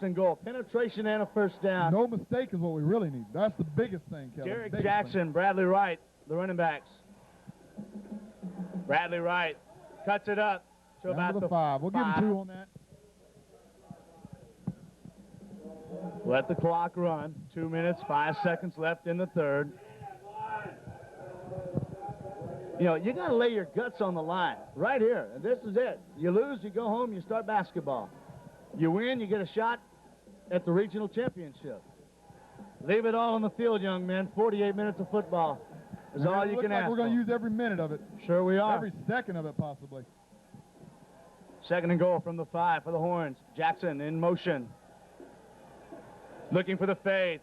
and goal. Penetration and a first down. No mistake is what we really need. That's the biggest thing, Kevin. Derek Jackson, Bradley Wright, the running backs. Bradley Wright cuts it up to Down about to the the 5. We'll give him 2 on that. Let the clock run. 2 minutes, 5 seconds left in the third. You know, you got to lay your guts on the line right here. This is it. You lose, you go home, you start basketball. You win, you get a shot at the regional championship. Leave it all on the field, young men. 48 minutes of football is all you can ask. We're going to use every minute of it. Sure we are. Every second of it, possibly. Second and goal from the 5 for the Horns. Jackson in motion. Looking for the fade.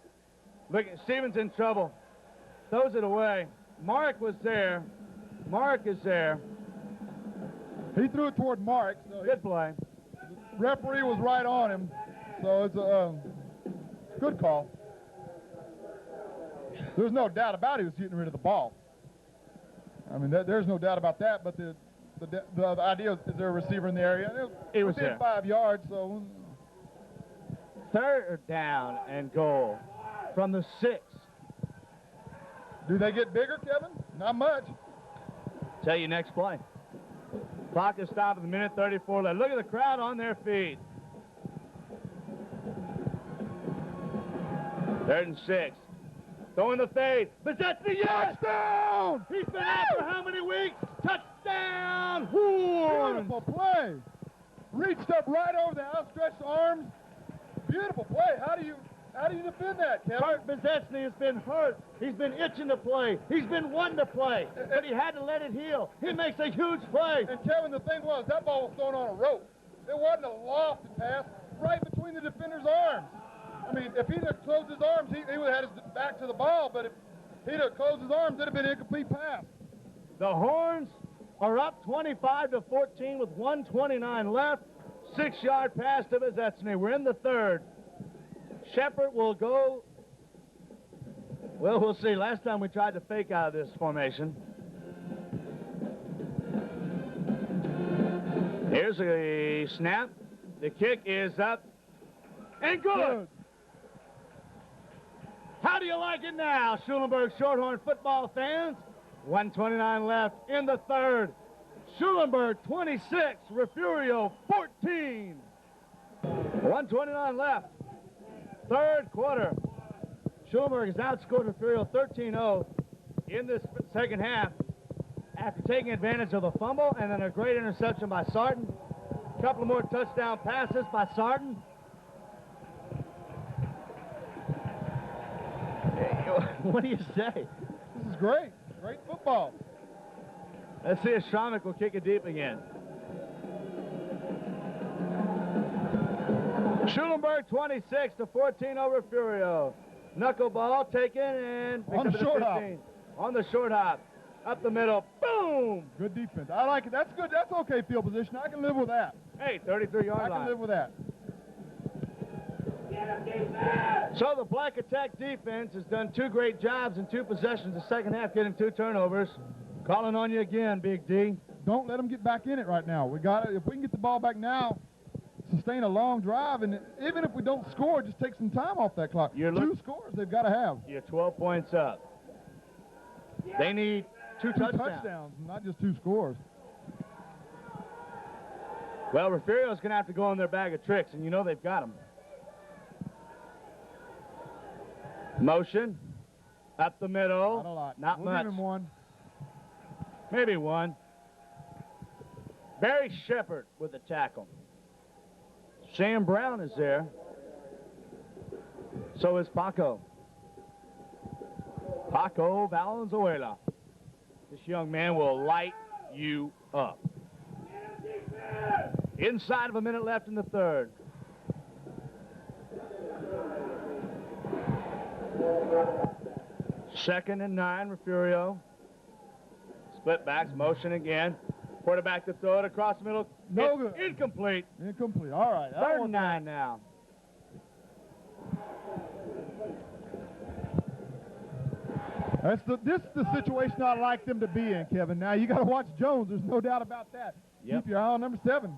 Stevens in trouble. Throws it away. Mark was there. Mark is there. He threw it toward Mark. So good play. The referee was right on him, so it's a good call. There's no doubt about it, he was getting rid of the ball. I mean, there's no doubt about that, but the idea is there a receiver in the area? It was within there. 5 yards, so. Third down and goal from the 6. Do they get bigger, Kevin? Not much. Tell you next play. Clock is stopped at the minute 34 left. Look at the crowd on their feet. 3rd and 6. Throwing the fade. Bezetzny, yes! Touchdown! He's been out for how many weeks? Touchdown! Horns! Beautiful play. Reached up right over the outstretched arms. Beautiful play. How do you defend that, Kevin? Kurt Bezetzny has been hurt. He's been itching to play. He's been wanting to play, but he had to let it heal. He makes a huge play. And Kevin, the thing was, that ball was thrown on a rope. It wasn't a lofted pass, right between the defender's arms. I mean, if he'd have closed his arms, he would have had his back to the ball, but if he'd have closed his arms, it'd have been an incomplete pass. The Horns are up 25-14 with 1:29 left. 6-yard pass to Bezetzny. We're in the third. Shepard will go. Well, we'll see. Last time we tried to fake out of this formation. Here's a snap. The kick is up and good. How do you like it now, Schulenburg Shorthorn football fans? 1:29 left in the third. Schulenburg 26, Refugio 14. 1:29 left. Third quarter. Schulenburg has outscored Refugio 13-0 in this second half after taking advantage of the fumble and then a great interception by Sarton. A couple of more touchdown passes by Sarton. What do you say? This is great. Great football. Let's see if Schrammick will kick it deep again. Schulenburg 26-14 over Refugio. Knuckleball taken and on the short hop. On the short hop. Up the middle. Boom! Good defense. I like it. That's good. That's okay field position. I can live with that. Hey, 33-yard line. I can live with that. So the Black Attack defense has done 2 great jobs in 2 possessions. The second half getting 2 turnovers. Calling on you again, Big D. Don't let them get back in it right now. We got it. If we can get the ball back now, sustain a long drive, and even if we don't score, just take some time off that clock. 2 scores they've got to have. You're 12 points up. They need 2 touchdowns. Not just 2 scores. Well, Refugio's going to have to go in their bag of tricks, and you know they've got them. Motion. Up the middle. Not a lot. Not we'll much. Give him 1. Maybe 1. Barry Shepard with the tackle. Sam Brown is there. So is Paco. Paco Valenzuela. This young man will light you up. Inside of a minute left in the third. Second and 9, Refugio. Split backs, motion again. Quarterback to throw it across the middle. No good. Incomplete. Incomplete. All right. 3rd and 9 now. This is the situation I like them to be in, Kevin. Now, you got to watch Jones. There's no doubt about that. Yep. Keep your eye on number 7.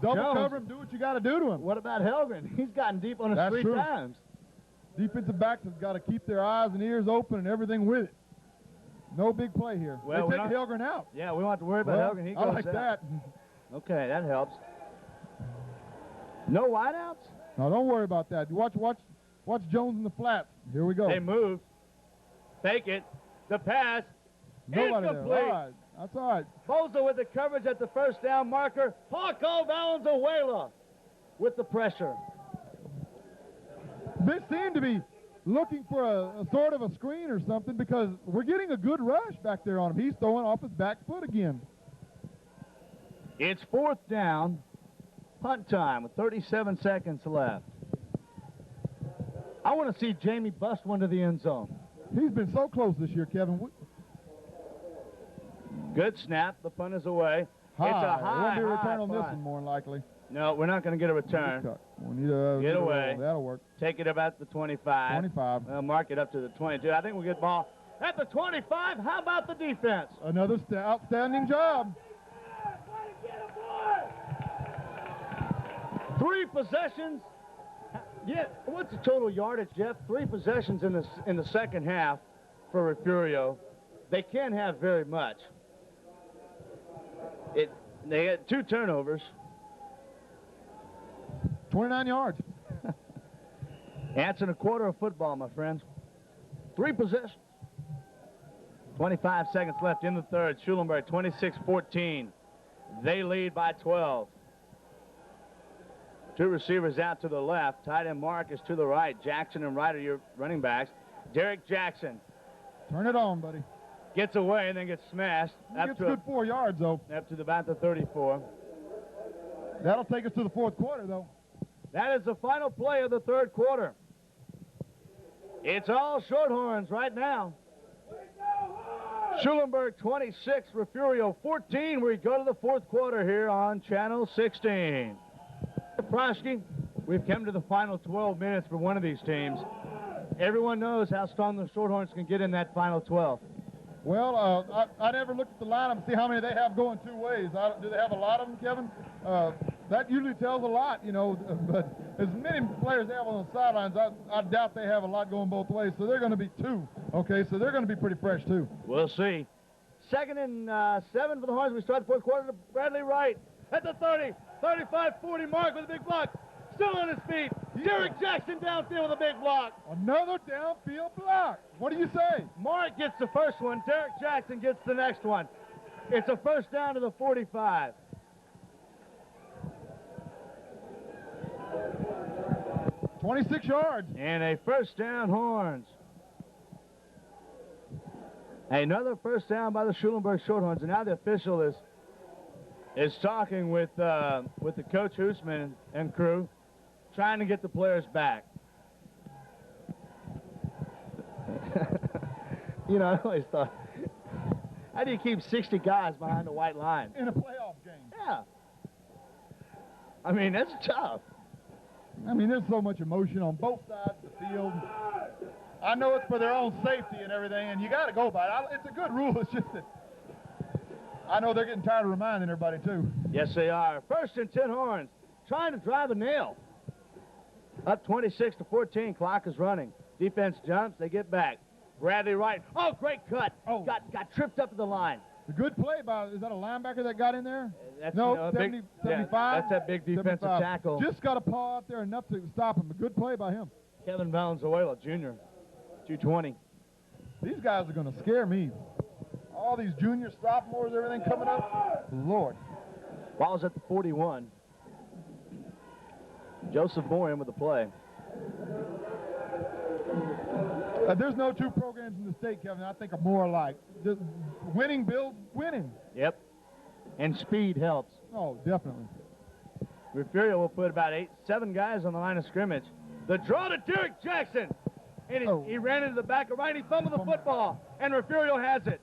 Double Jones. cover him, do what you got to do to him. What about Helgren? He's gotten deep on us That's 3 true. times. Defensive backs have got to keep their eyes and ears open and everything with it. No big play here. Well, they take Helgren out. Yeah, we don't have to worry about Well, Helgren. He I goes like out. that. Okay, that helps. No wideouts? No, don't worry about that. Watch Jones in the flats. Here we go. They move. Fake it. The pass. Nobody there. Incomplete. All right. That's all right. Boza with the coverage at the first down marker. Paco Valenzuela with the pressure. They seem to be looking for a sort of a screen or something because we're getting a good rush back there on him. He's throwing off his back foot again. It's 4th down. Punt time with 37 seconds left. I want to see Jamie bust one to the end zone. He's been so close this year, Kevin. Good snap. The punt is away. High. It's a high, There won't be a return high on this punt. one, more than likely. No, we're not going to get a return. We need a Get away. That'll work. Take it about the 25. 25. Mark it up to the 22. I think we'll get ball at the 25. How about the defense? Another outstanding job. 3 possessions. Yeah, what's the total yardage, Jeff? 3 possessions in the second half for Refugio. They can't have very much. They had 2 turnovers. 29 yards. That's in a quarter of football, my friends. 3 possessions. 25 seconds left in the third. Schulenburg 26-14. They lead by 12. 2 receivers out to the left. Tight end Marcus to the right. Jackson and Wright are your running backs. Derek Jackson Turn it on, buddy. gets away and then gets smashed. He gets a good 4 yards, though. Up to about the 34. That'll take us to the 4th quarter, though. That is the final play of the 3rd quarter. It's all Shorthorns right now. Schulenburg 26, Refugio 14. We go to the 4th quarter here on Channel 16. Prosky, we've come to the final 12 minutes for one of these teams. Everyone knows how strong the Shorthorns can get in that final 12. Well, I never looked at the lineup to see how many they have going 2 ways. Do they have a lot of them, Kevin? That usually tells a lot, you know, but as many players they have on the sidelines, I doubt they have a lot going both ways, so they're going to be 2. Okay, so they're going to be pretty fresh, too. We'll see. 2nd and 7 for the Horns. We start the 4th quarter to Bradley Wright at the 30, 35, 40 mark with a big block. Still on his feet. Derek Jackson downfield with a big block. Another downfield block. What do you say? Mark gets the first one. Derek Jackson gets the next one. It's a first down to the 45. $26 yards. And a first down, Horns. Another first down by the Schulenburg Shorthorns. And now the official is talking with the coach Hoosman and crew, trying to get the players back. You know, I always thought, how do you keep 60 guys behind the white line? In a playoff game. Yeah. I mean, that's tough. I mean, there's so much emotion on both sides of the field. I know it's for their own safety and everything, and you got to go by it. It's a good rule. It's just that I know they're getting tired of reminding everybody, too. Yes, they are. First and 10 Horns, trying to drive a nail. Up 26-14, clock is running. Defense jumps, they get back. Bradley Wright, oh, great cut. Oh. Got tripped up at the line. A good play by, is that a linebacker that got in there? That's, No, you know, 70, yeah, 75. that's that big defensive 75. tackle. Just got a paw out there enough to stop him. A good play by him. Kevin Valenzuela, Jr., 220. These guys are going to scare me. All these juniors, sophomores, everything coming up. Lord. Ball's at the 41. Joseph Moore in with the play. There's no 2 programs in the state, Kevin, I think are more alike. Just winning builds winning. Yep. And speed helps. Oh, definitely. Refugio will put about 7 guys on the line of scrimmage. The draw to Derek Jackson. And he ran into the back of right. He fumbled the football. And Refugio has it.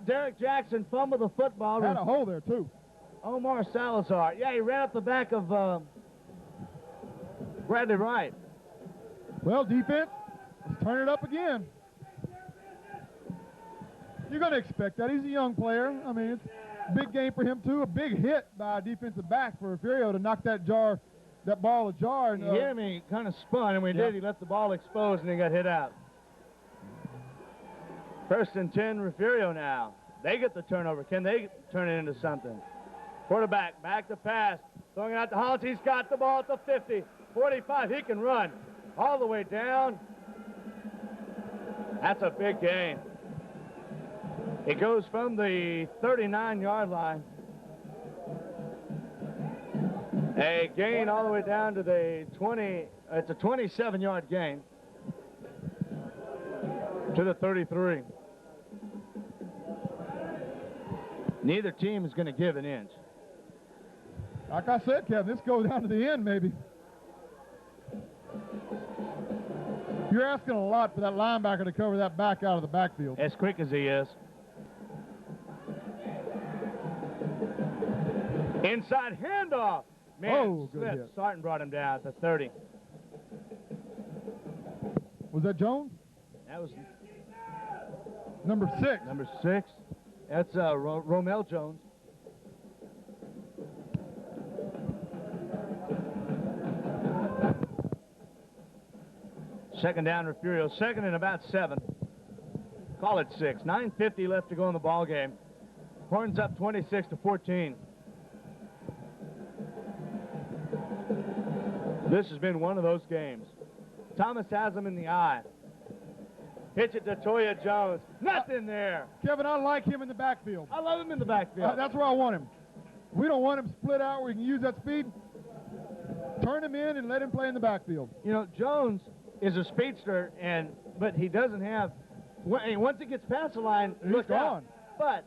Derek Jackson fumbled the football. Had a hole there, too. Omar Salazar. Yeah, he ran up the back of Bradley Wright. Well, defense, let's turn it up again. You're going to expect that. He's a young player. I mean, it's a big game for him, too. A big hit by a defensive back for Refugio to knock that ball ajar. And, you hear me? Kind of spun, and when he did, he left the ball exposed, and he got hit out. 1st and 10, Refugio now. They get the turnover. Can they turn it into something? Quarterback, back to pass. Throwing it out to Hollins. He's got the ball at the 50, 45. He can run all the way down. That's a big gain. It goes from the 39-yard line. A gain all the way down to the 20. It's a 27-yard gain to the 33. Neither team is going to give an inch. Like I said, Kevin, this goes down to the end, maybe. You're asking a lot for that linebacker to cover that back out of the backfield. As quick as he is. Inside handoff. Man, good hit. Sarton brought him down at the 30. Was that Jones? That was number 6. Number 6. That's Romel Jones. Second down, Refugio. 2nd and about 7. Call it 6. 9:50 left to go in the ball game. Horns up 26-14. This has been one of those games. Thomas has him in the eye. Pitch it to Toya Jones. Nothing there. Kevin, I like him in the backfield. I love him in the backfield. That's where I want him. We don't want him split out where he can use that speed. Turn him in and let him play in the backfield. You know, Jones is a speedster, but he doesn't have. Once it gets past the line, he's gone. But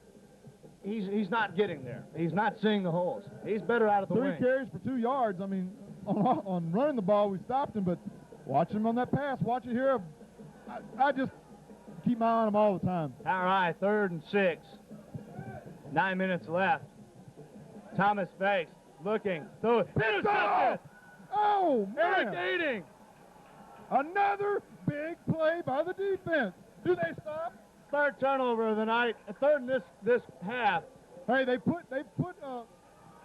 he's not getting there. He's not seeing the holes. He's better out of the wing. 3 carries for 2 yards. I mean, on running the ball, we stopped him, but watch him on that pass. Watch it here. I just keep my eye on him all the time. All right, 3rd and 6. 9 minutes left. Thomas fakes, looking, throws. Intercepted! Oh, man! Eric Aiding! Another big play by the defense. Do they stop? 3rd turnover of the night. 3rd in this half. Hey, they put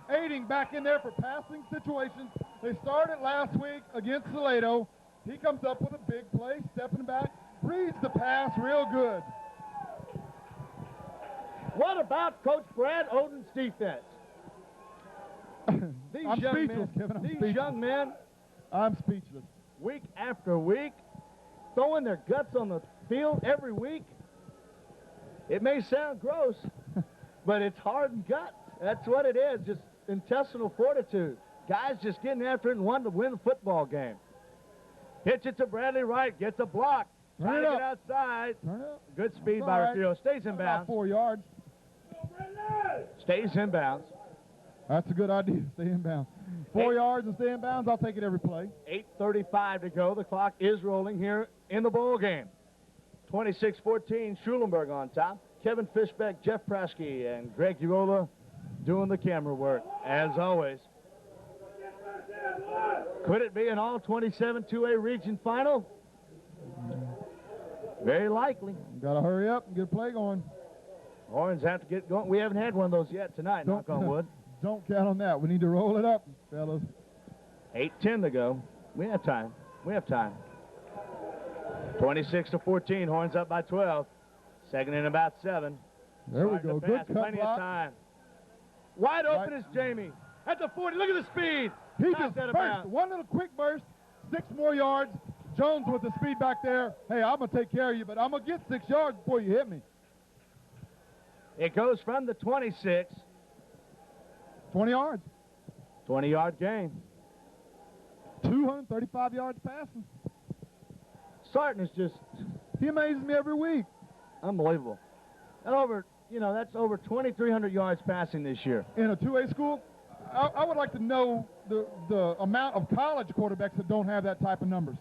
Aiding back in there for passing situations. They started last week against Salado. He comes up with a big play, stepping back, reads the pass real good. What about Coach Brad Oden's defense? I'm speechless, Kevin. These young men, I'm speechless. week after week, throwing their guts on the field every week. It may sound gross, but it's heart and guts. That's what it is, just intestinal fortitude. Guys just getting after it and wanting to win the football game. Pitch it to Bradley Wright, gets a block. Trying to get outside. Turn it up. Good speed by Refugio. Stays in bounds. About 4 yards. Stays in bounds. That's a good idea. Stay in bounds. 4 yards and stay in bounds. I'll take it every play. 8:35 to go. The clock is rolling here in the ball game. 26-14, Schulenburg on top. Kevin Fishbeck, Jeff Praschke, and Greg Uola doing the camera work, as always. Could it be an all-27 2A region final? Very likely. Got to hurry up and get a play going. Horns have to get going. We haven't had one of those yet tonight, knock on wood. Don't count on that. We need to roll it up, fellas. 8:10 to go. We have time. 26-14, Horns up by 12. 2nd and about 7. There we go. Good cut Plenty block. of time. Wide open is Jamie. At the 40. Look at the speed. He just burst. One little quick burst. 6 more yards. Jones with the speed back there. Hey, I'm going to take care of you, but I'm going to get 6 yards before you hit me. It goes from the 26. 20 yards. 20-yard gain. 235 yards passing. Sarton is just He amazes me every week. unbelievable. And that's over 2,300 yards passing this year. In a 2A school, I would like to know the amount of college quarterbacks that don't have that type of numbers.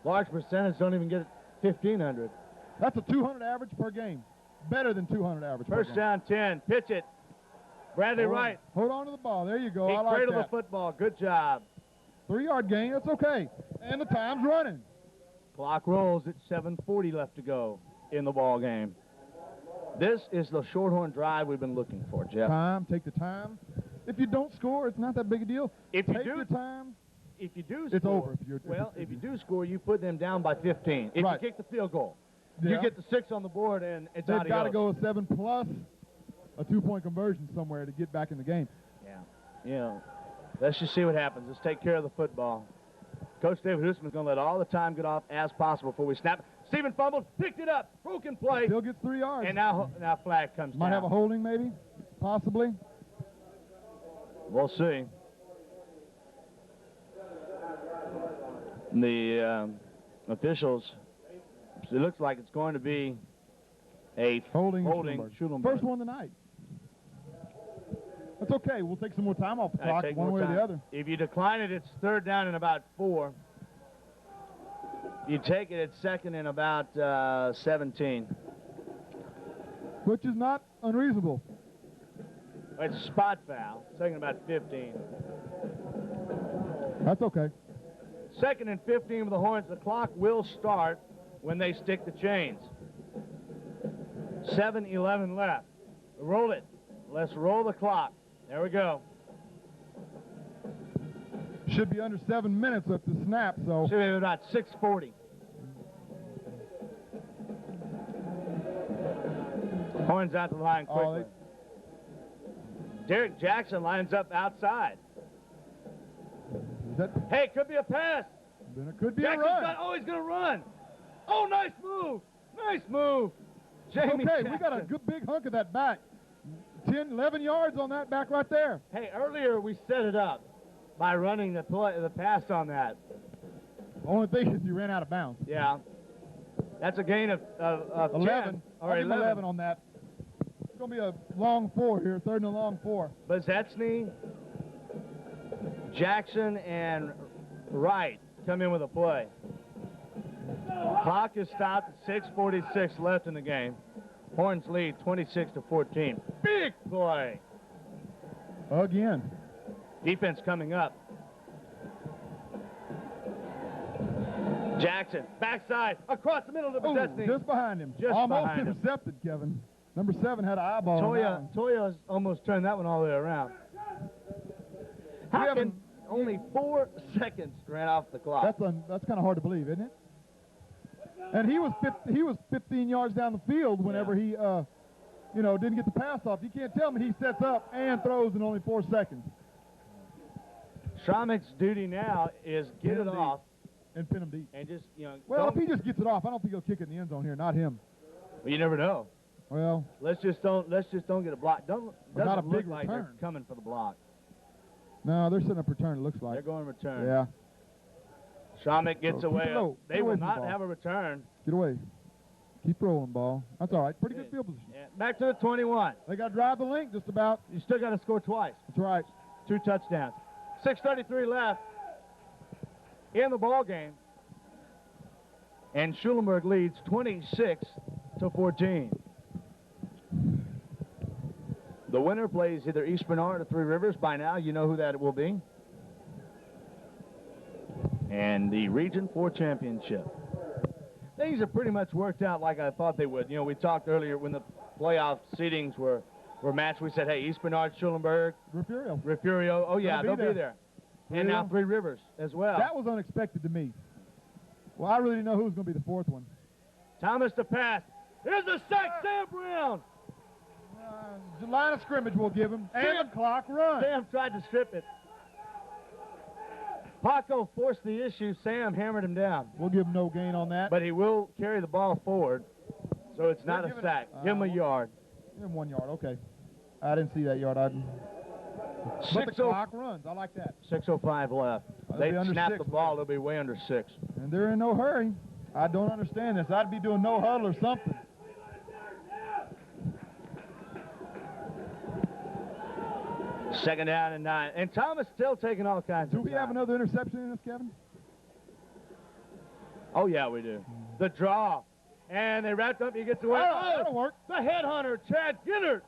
Large percentage don't even get 1,500. That's a 200 average per game. Better than 200 average per game. First down 10. Pitch it. Bradley Wright. Hold on to the ball. There you go. He I like cradled that. the football. Good job. 3-yard gain. That's okay. And the time's running. Clock rolls at 7:40 left to go in the ball game. This is the Shorthorn drive we've been looking for, Jeff. Take the time. If you don't score, it's not that big a deal. If you Take do, your time. If you do It's score, over. if you do score, you put them down by 15. If Right. you kick the field goal, Yeah. you get the 6 on the board, and it's They've adios. got to go with 7 plus a 2-point conversion somewhere to get back in the game. Yeah. Let's just see what happens. Let's take care of the football. Coach David Hoosman is going to let all the time get off as possible before we snap. Stephen fumbled, picked it up, broken play. Still gets 3 yards. And now flag comes Might down. have a holding maybe, possibly. We'll see. The officials, it looks like it's going to be a holding Schulenburg. First one tonight. That's okay. We'll take some more time off the clock, one way or the other. If you decline it, it's 3rd down and about 4. You take it, it's 2nd and about 17. Which is not unreasonable. It's a spot foul. 2nd and about 15. That's okay. 2nd and 15 for the Horns. The clock will start when they stick the chains. 7:11 left. Roll it. Let's roll the clock. There we go. Should be under 7 minutes at the snap, so. Should be about 6:40. Horns out to the line quickly. Derek Jackson lines up outside. Hey, could be a pass. Then it could be Jackson's a run. he's going to run. Oh, nice move. Nice move. Jamie Okay, Jackson. we got a good big hunk of that back. 10, 11 yards on that back right there. Hey, earlier we set it up by running the pass on that. The only thing is you ran out of bounds. Yeah. That's a gain of 11. 10, or I'll give him 11. 11 on that. It's going to be a long 4 here, 3rd and a long 4. Bezetsny, Jackson, and Wright come in with a play. Clock is stopped at 6:46 left in the game. Horns lead 26-14. Big play. Again. Defense coming up. Jackson, backside, across the middle of the Bezetsny. Just behind him. Just almost behind him. intercepted, Kevin. Number 7 had an eyeball on that one. Toya's almost turned that one all the way around. How can only 4 seconds ran off the clock? That's kind of hard to believe, isn't it? And he was 15 yards down the field whenever he didn't get the pass off. You can't tell me he sets up and throws in only 4 seconds. Schrammick's duty now is get it off and pin him deep. And just well, if he just gets it off, I don't think he'll kick it in the end zone here. Not him. Well, you never know. Well, let's just don't get a block. Doesn't not a big look like return. they're coming for the block. No, they're setting up return. It looks like they're going return. Yeah. Schrammick gets away. They will not the have a return. Get away. Keep rolling, ball. That's all right. Pretty good field position. Yeah. Back to the 21. They got to drive the link just about. You still got to score twice. That's right. 2 touchdowns. 6:33 left in the ball game. And Schulenburg leads 26-14. The winner plays either East Bernard or Three Rivers. By now, you know who that will be. And the Region 4 championship. Things have pretty much worked out like I thought they would. We talked earlier when the playoff seedings were matched. We said, hey, East Bernard, Schulenburg, Refugio. Oh, yeah, they'll be there. And now Three Rivers as well. That was unexpected to me. Well, I really didn't know who was going to be the 4th one. Thomas to pass. Here's a sack, Sam Brown. The line of scrimmage will give him. And the clock run. Sam tried to strip it. Paco forced the issue. Sam hammered him down. We'll give him no gain on that. But he will carry the ball forward, so it's not a sack. Give him a yard. Give him 1 yard, okay. I didn't see that yard. But the clock runs. I like that. 6:05 left. They snap the ball. They'll be way under 6. And they're in no hurry. I don't understand this. I'd be doing no huddle or something. Second down and 9. And Thomas still taking all kinds of Do we have another interception in this, Kevin? Oh, yeah, we do. The draw. And they wrapped up. He gets away. Oh, that'll work. The headhunter, Chad Ginnert.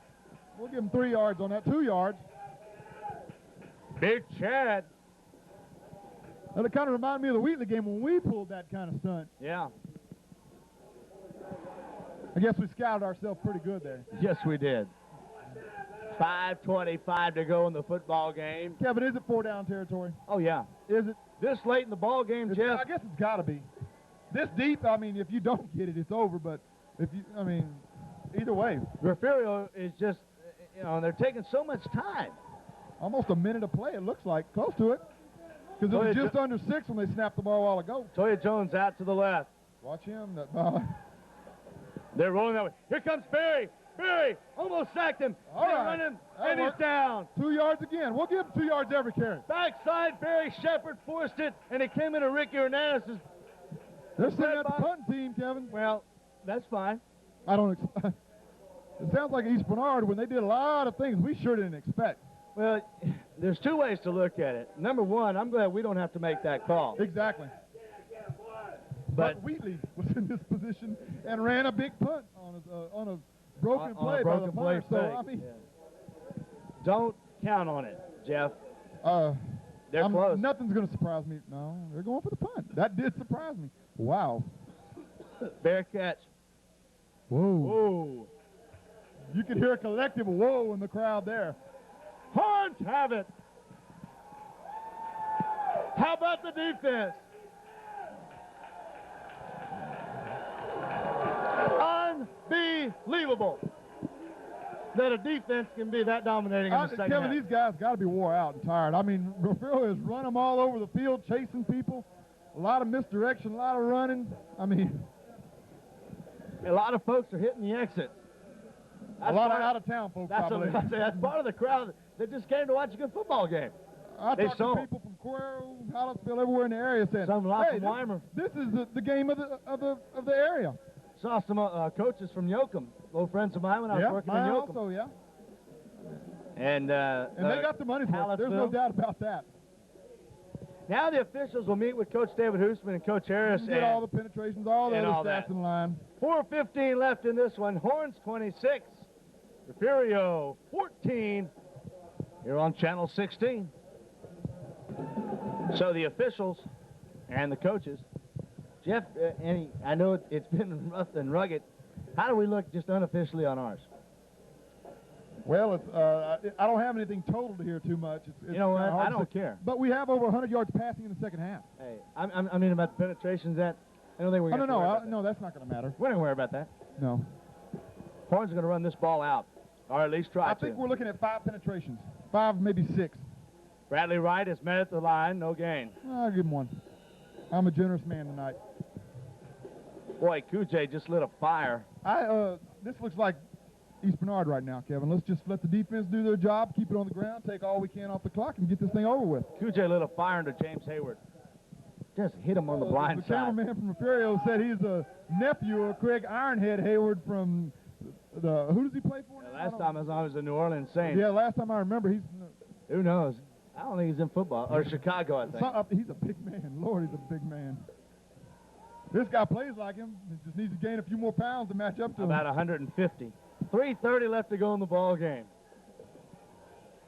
We'll give him 3 yards on that, 2 yards. Big Chad. Well, it kind of reminded me of the Wheatley game when we pulled that kind of stunt. Yeah. I guess we scouted ourselves pretty good there. Yes, we did. 5:25 to go in the football game. Kevin, is it 4-down territory? Oh, yeah. Is it? This late in the ball game, Jeff? I guess it's got to be. This deep, I mean, if you don't get it, it's over. But if you, I mean, either way. Refugio is just, you know, they're taking so much time. Almost a minute of play, it looks like. Close to it. Because it was just under 6 when they snapped the ball a while ago. Toya Jones out to the left. Watch him. They're rolling that way. Here comes Barry. Barry almost sacked him. All right. Running, and he's down. 2 yards again. We'll give him 2 yards every carry. Backside, Barry Shepard forced it, and it came into Ricky Hernandez's. They're sitting at the punting team, Kevin. Well, that's fine. I don't expect. It sounds like East Bernard, when they did a lot of things we sure didn't expect. Well, there's 2 ways to look at it. Number one, I'm glad we don't have to make that call. Exactly. But Wheatley was in this position and ran a big punt on a broken play by the punter. So, I mean, don't count on it, Jeff. They're close. Nothing's going to surprise me. No, they're going for the punt. That did surprise me. Wow. Bear catch. Whoa. Whoa. You can hear a collective whoa in the crowd there. Horns have it. How about the defense? Unbelievable that a defense can be that dominating in the second Kevin, half. these guys got to be wore out and tired. I mean, Refugio has run them all over the field, chasing people. A lot of misdirection, a lot of running. I mean, a lot of folks are hitting the exits. A lot of out-of-town folks, that's part of the crowd that just came to watch a good football game. I talked to people from Cuero, Hollisville, everywhere in the area said, hey, this is the game of the area. Saw some coaches from Yoakum, old friends of mine when I was working in Yoakum. Also, yeah. And they got the money for it. There's no doubt about that. Now the officials will meet with Coach David Hoosman and Coach Harris. Get all the penetrations, all the other stats in line. 4:15 left in this one. Horns 26, Refugio 14. Here on Channel 16. So the officials and the coaches, Jeff, I know it's been rough and rugged. How do we look just unofficially on ours? Well, I don't have anything total to hear too much. It's you know what? I don't care. But we have over 100 yards passing in the second half. Hey, I mean about the penetrations. I don't think we're going to worry about that. No, that's not going to matter. We're not going to worry about that. No. Horns are going to run this ball out, or at least try to. I think we're looking at 5 penetrations. 5, maybe 6. Bradley Wright is met at the line, no gain. I'll give him 1. I'm a generous man tonight. Boy, Kujay just lit a fire. This looks like East Bernard right now, Kevin. Let's just let the defense do their job, keep it on the ground, take all we can off the clock, and get this thing over with. Kujay lit a fire into James Hayward. Just hit him on the blind side. The cameraman from Refugio said he's a nephew of Craig Ironhead Hayward from who does he play for now? Last time I was the New Orleans Saints. Yeah, last time I remember, who knows? I don't think he's in football. Or Chicago, I think. He's a big man. Lord, he's a big man. This guy plays like him. He just needs to gain a few more pounds to match up to him. About 150. 3:30 left to go in the ball game.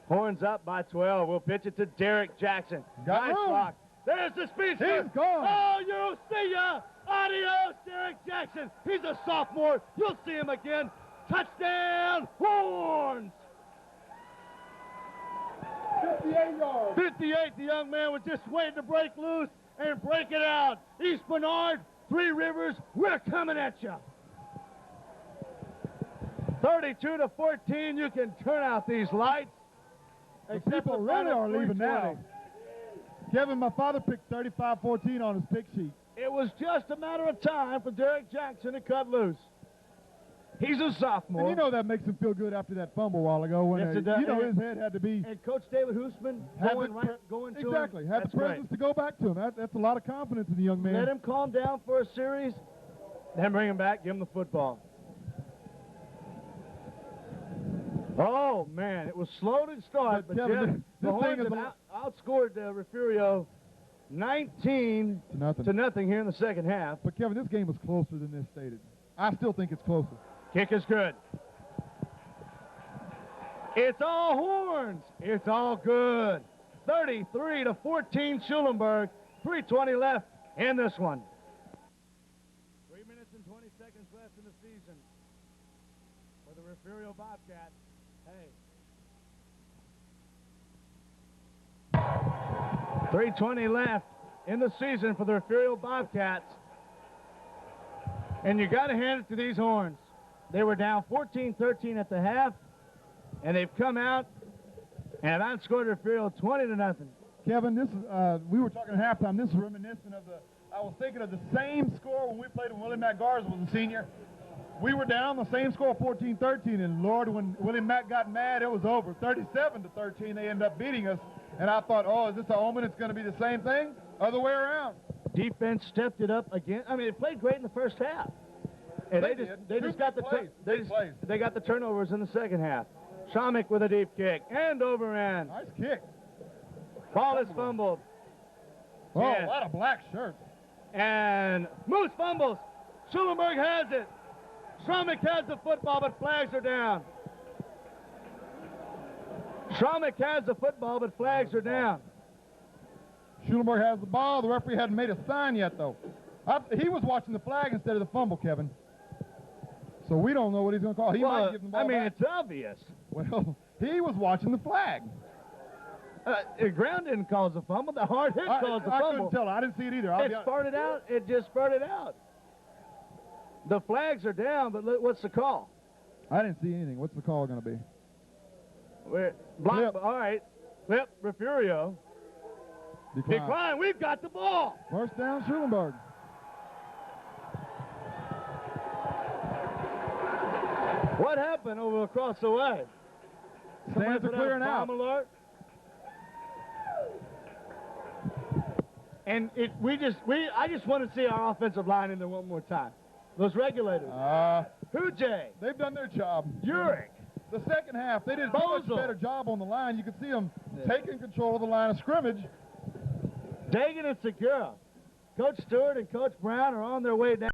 Horns up by 12. We'll pitch it to Derek Jackson. Nice block. There's the speedster. He's gone. Oh, you'll see ya. Adios, Derek Jackson. He's a sophomore. You'll see him again. Touchdown, Horns. 58 yards. 58. The young man was just waiting to break loose and break it out. East Bernard, Three Rivers, we're coming at you. 32-14. You can turn out these lights. People really are leaving now. Kevin, my father picked 35-14 on his pick sheet. It was just a matter of time for Derek Jackson to cut loose. He's a sophomore. And you know that makes him feel good after that fumble a while ago when yes, it does. You know his head had to be. And Coach David Hoosman going to him. Exactly. Had the presence to go back to him. That's a lot of confidence in the young man. Let him calm down for a series, then bring him back, give him the football. Oh, man, it was slow to start, but Kevin, the Horns outscored Refugio 19 to nothing here in the second half. But, Kevin, this game was closer than this stated. I still think it's closer. Kick is good. It's all Horns. It's all good. 33-14 Schulenburg. 3:20 left in this one. 3 minutes and 20 seconds left in the season. Refugio Bobcats. Hey. 3:20 left in the season for the Refugio Bobcats. And you got to hand it to these Horns. They were down 14-13 at the half, and they've come out and outscored Refugio 20-0. Kevin, this is, we were talking at halftime. This is reminiscent of I was thinking of the same score when we played when Willie Mack Garza was a senior. We were down the same score, 14-13, and Lord, when Willie Mack got mad, it was over. 37-13, they ended up beating us. And I thought, oh, is this an omen? It's going to be the same thing? Other way around. Defense stepped it up again. I mean, they played great in the first half. And they just got they got the turnovers in the second half. Schulenburg with a deep kick. End over end. Nice kick. Ball is fumbled. Oh, a lot of black shirts. And Moose fumbles. Schulenburg has it. Schulenburg has the football, but flags are down. Schulenburg has the football, but flags are down. Schulenburg has the ball. The referee hadn't made a sign yet, though. He was watching the flag instead of the fumble, Kevin. So we don't know what he's going to call. He might give the ball back. It's obvious. Well, he was watching the flag. The ground didn't cause the fumble. The hard hit caused the fumble. I couldn't tell. I didn't see it either. It spurted out. It just spurted out. The flags are down, but look, what's the call? I didn't see anything. What's the call going to be? Block. All right. Flip. Refugio. Decline. We've got the ball. First down, Schulenburg. What happened over across the way? Stands are clearing out. Alert. And I just want to see our offensive line in there one more time. Those regulators. Hujay. They've done their job. Uric. The second half, they did a much better job on the line. You could see them taking control of the line of scrimmage. Dagan and Segura. Coach Stewart and Coach Brown are on their way down.